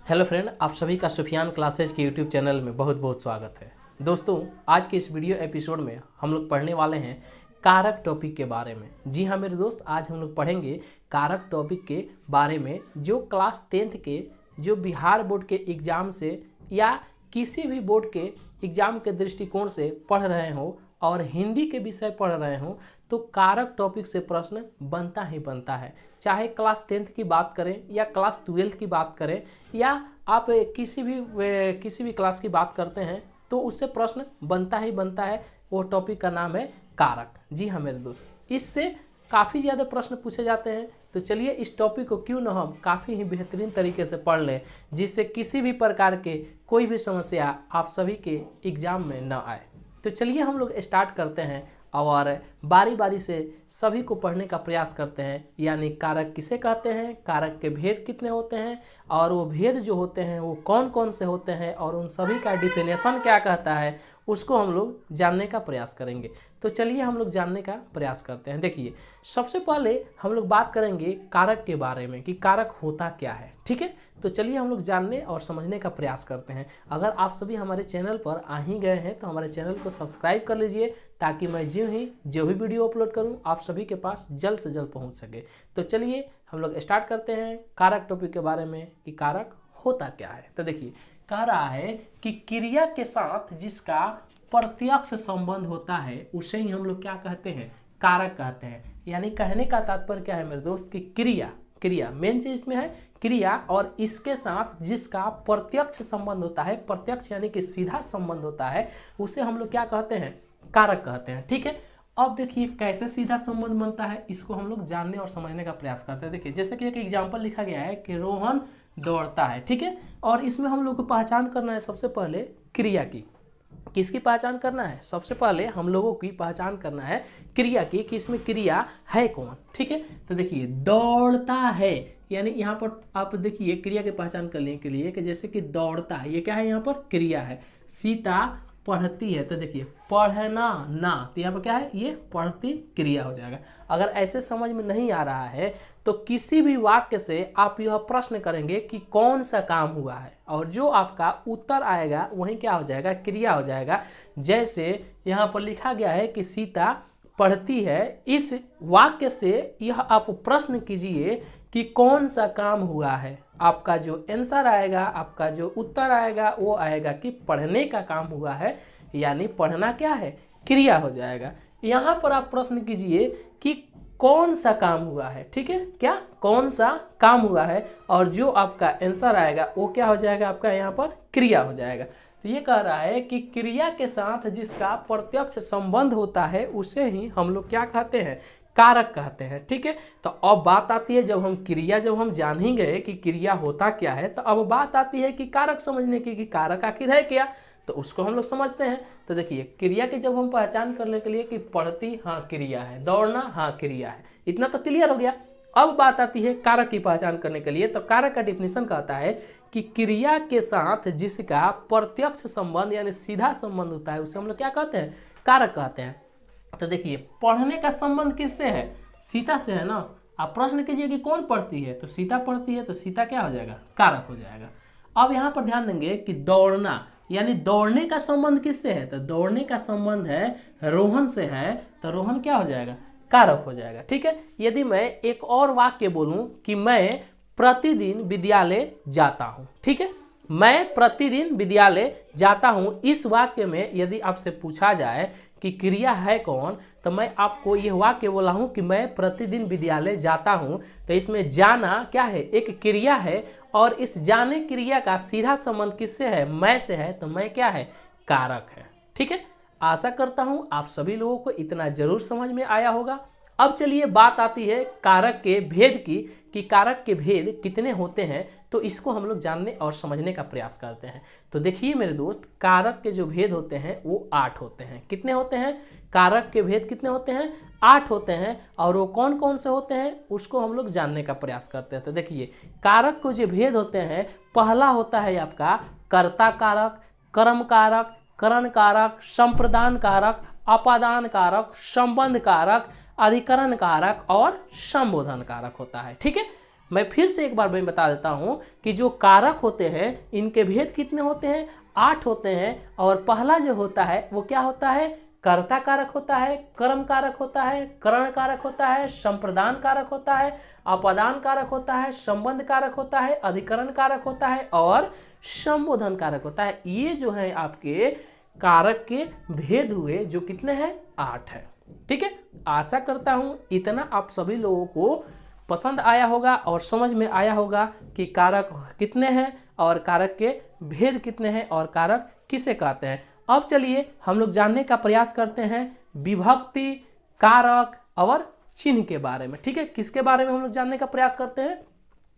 Hello friend, आप सभी का सुफियान क्लासेज के यूट्यूब चैनल में बहुत बहुत स्वागत है। दोस्तों, आज के इस वीडियो एपिसोड में हम लोग पढ़ने वाले हैं कारक टॉपिक के बारे में। जी हाँ मेरे दोस्त, आज हम लोग पढ़ेंगे कारक टॉपिक के बारे में जो क्लास 10th के जो बिहार बोर्ड के एग्ज़ाम से या किसी भी बोर्ड के एग्ज़ाम के दृष्टिकोण से पढ़ रहे हो और हिंदी के विषय पढ़ रहे हो तो कारक टॉपिक से प्रश्न बनता ही बनता है। चाहे क्लास 10th की बात करें या क्लास 12th की बात करें या आप किसी भी क्लास की बात करते हैं तो उससे प्रश्न बनता ही बनता है। वो टॉपिक का नाम है कारक। जी हाँ मेरे दोस्त, इससे काफ़ी ज़्यादा प्रश्न पूछे जाते हैं। तो चलिए इस टॉपिक को क्यों ना हम काफ़ी ही बेहतरीन तरीके से पढ़ लें, जिससे किसी भी प्रकार के कोई भी समस्या आप सभी के एग्ज़ाम में न आए। तो चलिए हम लोग स्टार्ट करते हैं और बारी बारी से सभी को पढ़ने का प्रयास करते हैं। यानी कारक किसे कहते हैं, कारक के भेद कितने होते हैं और वो भेद जो होते हैं वो कौन कौन से होते हैं और उन सभी का डिफिनेशन क्या कहता है, उसको हम लोग जानने का प्रयास करेंगे। तो चलिए हम लोग जानने का प्रयास करते हैं। देखिए, सबसे पहले हम लोग बात करेंगे कारक के बारे में कि कारक होता क्या है। ठीक है, तो चलिए हम लोग जानने और समझने का प्रयास करते हैं। अगर आप सभी हमारे चैनल पर आ ही गए हैं तो हमारे चैनल को सब्सक्राइब कर लीजिए, ताकि मैं जो भी वीडियो अपलोड करूं आप सभी के पास जल्द से जल्द पहुंच सके। तो चलिए हम लोग स्टार्ट करते हैं कारक टॉपिक के बारे में कि कारक होता क्या है। तो देखिए, कह रहा है कि क्रिया के साथ जिसका प्रत्यक्ष संबंध होता है उसे ही हम लोग क्या कहते हैं, कारक कहते हैं। यानी कहने का तात्पर्य क्या है मेरे दोस्त कि क्रिया मेन चीज इसमें है क्रिया, और इसके साथ जिसका प्रत्यक्ष संबंध होता है, प्रत्यक्ष यानी कि सीधा संबंध होता है, उसे हम लोग क्या कहते हैं, कारक कहते हैं। ठीक है, अब देखिए कैसे सीधा संबंध बनता है, इसको हम लोग जानने और समझने का प्रयास करते हैं। देखिए, जैसे कि एक एग्जाम्पल लिखा गया है कि रोहन दौड़ता है। ठीक है, और इसमें हम लोग को पहचान करना है सबसे पहले क्रिया की। किसकी पहचान करना है, सबसे पहले हम लोगों की पहचान करना है क्रिया की कि इसमें क्रिया है कौन। ठीक है, तो देखिए दौड़ता है, यानी यहाँ पर आप देखिए क्रिया की पहचान करने के लिए कि जैसे कि दौड़ता है, ये क्या है, यहाँ पर क्रिया है। सीता पढ़ती है, तो देखिए पढ़ना ना, तो यहाँ पर क्या है, ये पढ़ती क्रिया हो जाएगा। अगर ऐसे समझ में नहीं आ रहा है तो किसी भी वाक्य से आप यह प्रश्न करेंगे कि कौन सा काम हुआ है, और जो आपका उत्तर आएगा वही क्या हो जाएगा, क्रिया हो जाएगा। जैसे यहाँ पर लिखा गया है कि सीता पढ़ती है, इस वाक्य से यह आप प्रश्न कीजिए कि कौन सा काम हुआ है। आपका जो आंसर आएगा, आपका जो उत्तर आएगा वो आएगा कि पढ़ने का काम हुआ है, यानी पढ़ना क्या है, क्रिया हो जाएगा। यहाँ पर आप प्रश्न कीजिए कि कौन सा काम हुआ है। ठीक है, क्या कौन सा काम हुआ है, और जो आपका आंसर आएगा वो क्या हो जाएगा, आपका यहाँ पर क्रिया हो जाएगा। तो ये कह रहा है कि क्रिया के साथ जिसका प्रत्यक्ष संबंध होता है उसे ही हम लोग क्या कहते हैं, कारक कहते हैं। ठीक है, तो अब बात आती है, जब हम जान ही गए कि क्रिया होता क्या है, तो अब बात आती है कि कारक समझने की कि कारक आखिर है क्या, तो उसको हम लोग समझते हैं। तो देखिए, क्रिया की जब हम पहचान करने के लिए कि पढ़ती हाँ क्रिया है, दौड़ना हाँ क्रिया है, इतना तो क्लियर हो गया। अब बात आती है कारक की पहचान करने के लिए। तो कारक का डिफिनेशन कहता है कि क्रिया के साथ जिसका प्रत्यक्ष संबंध यानी सीधा संबंध होता है उसे हम लोग क्या कहते हैं, कारक कहते हैं। तो देखिए, पढ़ने का संबंध किससे है, सीता से है ना। आप प्रश्न कीजिए कि कौन पढ़ती है, तो सीता पढ़ती है, तो सीता क्या हो जाएगा, कारक हो जाएगा। अब यहाँ पर ध्यान देंगे कि दौड़ना यानी दौड़ने का संबंध किससे है, तो दौड़ने का संबंध है रोहन से है, तो रोहन क्या हो जाएगा, कारक हो जाएगा। ठीक है, यदि मैं एक और वाक्य बोलूं कि मैं प्रतिदिन विद्यालय जाता हूं, ठीक है, मैं प्रतिदिन विद्यालय जाता हूं, इस वाक्य में यदि आपसे पूछा जाए कि क्रिया है कौन, तो मैं आपको यह वाक्य बोला हूं कि मैं प्रतिदिन विद्यालय जाता हूं, तो इसमें जाना क्या है, एक क्रिया है, और इस जाने क्रिया का सीधा संबंध किससे है, मैं से है, तो मैं क्या है, कारक है। ठीक है, आशा करता हूं आप सभी लोगों को इतना जरूर समझ में आया होगा। अब चलिए बात आती है कारक के भेद की कि कारक के भेद कितने होते हैं, तो इसको हम लोग जानने और समझने का प्रयास करते हैं। तो देखिए मेरे दोस्त, कारक के जो भेद होते हैं वो 8 होते हैं। कितने होते हैं, कारक के भेद कितने होते हैं, 8 होते हैं, और वो कौन कौन से होते हैं उसको हम लोग जानने का प्रयास करते हैं। तो देखिए, कारक को जो भेद होते हैं, पहला होता है आपका कर्ता कारक, कर्म कारक, करण कारक, संप्रदान कारक, अपादान कारक, संबंध कारक, अधिकरण कारक और संबोधन कारक होता है। ठीक है, मैं फिर से एक बार मैं बता देता हूँ कि जो कारक होते हैं इनके भेद कितने होते हैं, 8 होते हैं। और पहला जो होता है वो क्या होता है, कर्ता कारक होता है, कर्म कारक होता है, करण कारक होता है, संप्रदान कारक होता है, अपादान कारक होता है, संबंध कारक होता है, अधिकरण कारक होता है और संबोधन कारक होता है। ये जो है आपके कारक के भेद हुए, जो कितने हैं, 8 है। ठीक है, आशा करता हूं इतना आप सभी लोगों को पसंद आया होगा और समझ में आया होगा कि कारक कितने हैं और कारक के भेद कितने हैं और कारक किसे कहते हैं। अब चलिए हम लोग जानने का प्रयास करते हैं विभक्ति, कारक और चिन्ह के बारे में। ठीक है, किसके बारे में हम लोग जानने का प्रयास करते हैं,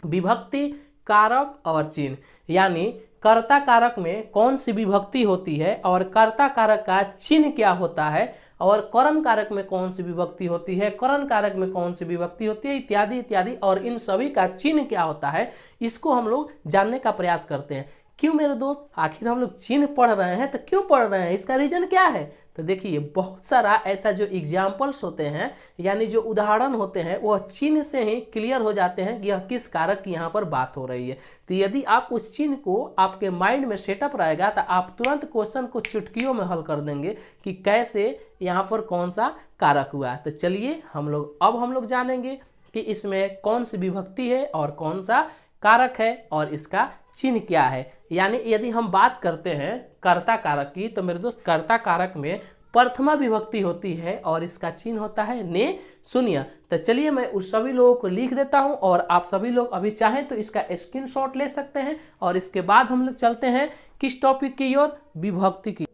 विभक्ति, कारक और चिन्ह। यानी कर्ता कारक में कौन सी विभक्ति होती है और कर्ता कारक का चिन्ह क्या होता है, और कर्म कारक में कौन सी विभक्ति होती है, करण कारक में कौन सी विभक्ति होती है, इत्यादि इत्यादि, और इन सभी का चिन्ह क्या होता है, इसको हम लोग जानने का प्रयास करते हैं। क्यों मेरे दोस्त, आखिर हम लोग चिन्ह पढ़ रहे हैं तो क्यों पढ़ रहे हैं, इसका रीजन क्या है। तो देखिए बहुत सारा ऐसा जो एग्जाम्पल्स होते हैं, यानी जो उदाहरण होते हैं, वह चिन्ह से ही क्लियर हो जाते हैं कि यह किस कारक की यहाँ पर बात हो रही है। तो यदि आप उस चिन्ह को आपके माइंड में सेटअप रहेगा तो आप तुरंत क्वेश्चन को चुटकियों में हल कर देंगे कि कैसे यहाँ पर कौन सा कारक हुआ। तो चलिए हम लोग जानेंगे कि इसमें कौन सी विभक्ति है और कौन सा कारक है और इसका चिन्ह क्या है। यानी यदि हम बात करते हैं कर्ता कारक की, तो मेरे दोस्त कर्ता कारक में प्रथमा विभक्ति होती है और इसका चिन्ह होता है ने शून्य। तो चलिए मैं उस सभी लोगों को लिख देता हूं और आप सभी लोग अभी चाहें तो इसका स्क्रीनशॉट ले सकते हैं। और इसके बाद हम लोग चलते हैं किस टॉपिक की ओर, विभक्ति की।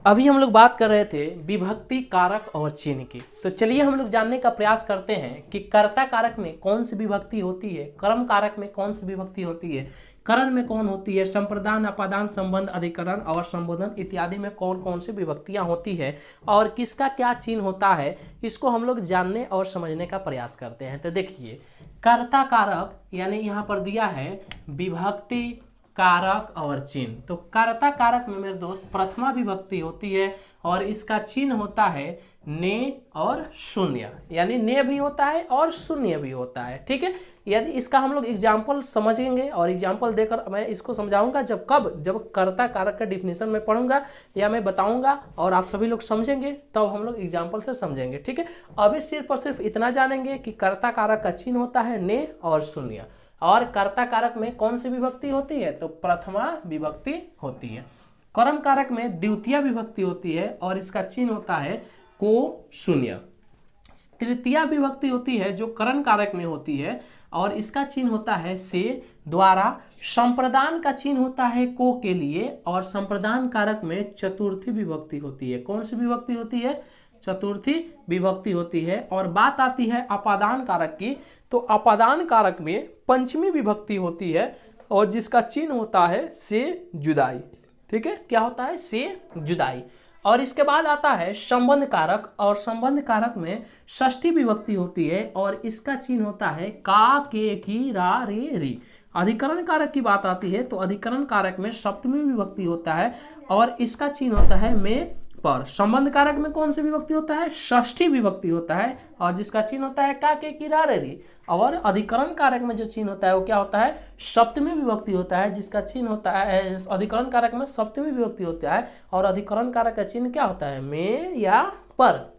अभी हम लोग बात कर रहे थे विभक्ति, कारक और चिन्ह की। तो चलिए हम लोग जानने का प्रयास करते हैं कि कर्ता कारक में कौन सी विभक्ति होती है, कर्म कारक में कौन सी विभक्ति होती है, करण में कौन होती है, संप्रदान, अपादान, संबंध, अधिकरण और संबोधन इत्यादि में कौन कौन सी विभक्तियां होती है और किसका क्या चिन्ह होता है, इसको हम लोग जानने और समझने का प्रयास करते हैं। तो देखिए कर्ता कारक यानी यहाँ पर दिया है विभक्ति, कारक और चिन्ह। तो कर्ता कारक में मेरे दोस्त प्रथमा विभक्ति होती है और इसका चिन्ह होता है ने और शून्य, यानी ने भी होता है और शून्य भी होता है। ठीक है, यदि इसका हम लोग एग्जाम्पल समझेंगे और एग्जाम्पल देकर मैं इसको समझाऊंगा जब कर्ता कारक का डिफिनीशन में पढ़ूंगा या मैं बताऊंगा और आप सभी लोग समझेंगे, तब हम लोग एग्जाम्पल से समझेंगे। ठीक है, अभी सिर्फ और सिर्फ इतना जानेंगे कि कर्ता कारक का चिन्ह होता है ने और शून्य। और कर्ता कारक में कौन सी विभक्ति होती है, तो प्रथमा विभक्ति होती है। कर्म कारक में द्वितीय विभक्ति होती है और इसका चिन्ह होता है को शून्य। तृतीय विभक्ति होती है जो करण कारक में होती है और इसका चिन्ह होता है से द्वारा। संप्रदान का चिन्ह होता है को के लिए और संप्रदान कारक में चतुर्थी विभक्ति होती है। कौन सी विभक्ति होती है, चतुर्थी विभक्ति होती है। और बात आती है अपादान कारक की, तो अपादान कारक में पंचमी विभक्ति होती है और जिसका चिन्ह होता है से जुदाई। ठीक है, क्या होता है, से जुदाई। और इसके बाद आता है संबंध कारक और संबंध कारक में षष्ठी विभक्ति होती है और इसका चिन्ह होता है का, के, की, रा, रे, री। अधिकरण कारक की बात आती है तो अधिकरण कारक में सप्तमी विभक्ति होता है और इसका चिन्ह होता है में पर। संबंध कारक में कौन सी विभक्ति होता है, षष्ठी विभक्ति होता है और जिसका चिन्ह होता है का, के, की, रा, रे, री। और अधिकरण कारक में जो चिन्ह होता है वो क्या होता है, सप्तमी विभक्ति होता है, जिसका चिन्ह होता है, अधिकरण कारक में सप्तमी विभक्ति होता है और अधिकरण कारक का चिन्ह क्या होता है, में या पर।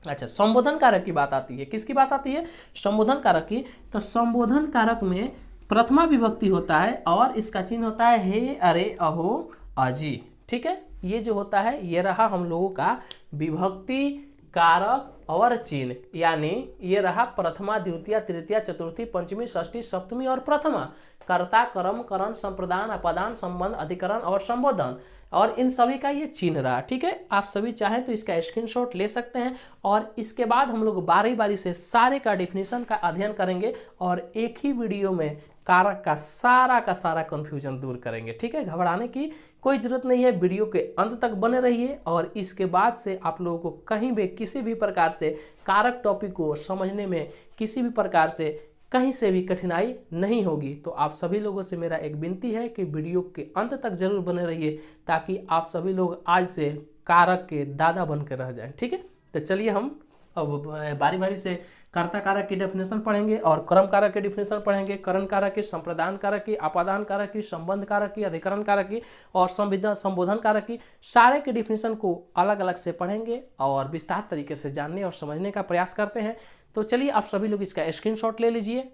अच्छा, संबोधन कारक की बात आती है, किसकी बात आती है, संबोधन कारक की। तो संबोधन कारक में प्रथमा विभक्ति होता है और इसका चिन्ह होता है हे, अरे, अहो, अजी। ठीक है, ये जो होता है ये रहा हम लोगों का विभक्ति, कारक और चिन्ह। यानी ये रहा प्रथमा, द्वितीय, तृतीय, चतुर्थी, पंचमी, षष्ठी, सप्तमी और प्रथमा। कर्ता, कर्म, करण, संप्रदान, अपादान, संबंध, अधिकरण और संबोधन, और इन सभी का ये चिन्ह रहा। ठीक है, आप सभी चाहें तो इसका स्क्रीनशॉट ले सकते हैं और इसके बाद हम लोग बारी बारी से सारे का डिफिनीशन का अध्ययन करेंगे और एक ही वीडियो में कारक का सारा कंफ्यूजन दूर करेंगे। ठीक है, घबराने की कोई जरूरत नहीं है, वीडियो के अंत तक बने रहिए और इसके बाद से आप लोगों को कहीं भी किसी भी प्रकार से कारक टॉपिक को समझने में किसी भी प्रकार से कहीं से भी कठिनाई नहीं होगी। तो आप सभी लोगों से मेरा एक विनती है कि वीडियो के अंत तक जरूर बने रहिए ताकि आप सभी लोग आज से कारक के दादा बन कर रह जाएं। ठीक है, तो चलिए हम अब बारी बारी से कर्ता कारक की डेफिनेशन पढ़ेंगे और क्रम कारक की डेफिनेशन पढ़ेंगे, करण कारक की, संप्रदान कारक की, अपादान कारक की, संबंध कारक की, अधिकरण कारक की और संबोधन कारक की, सारे के डेफिनेशन को अलग अलग से पढ़ेंगे और विस्तार तरीके से जानने और समझने का प्रयास करते हैं। तो चलिए आप सभी लोग इसका स्क्रीनशॉट ले लीजिए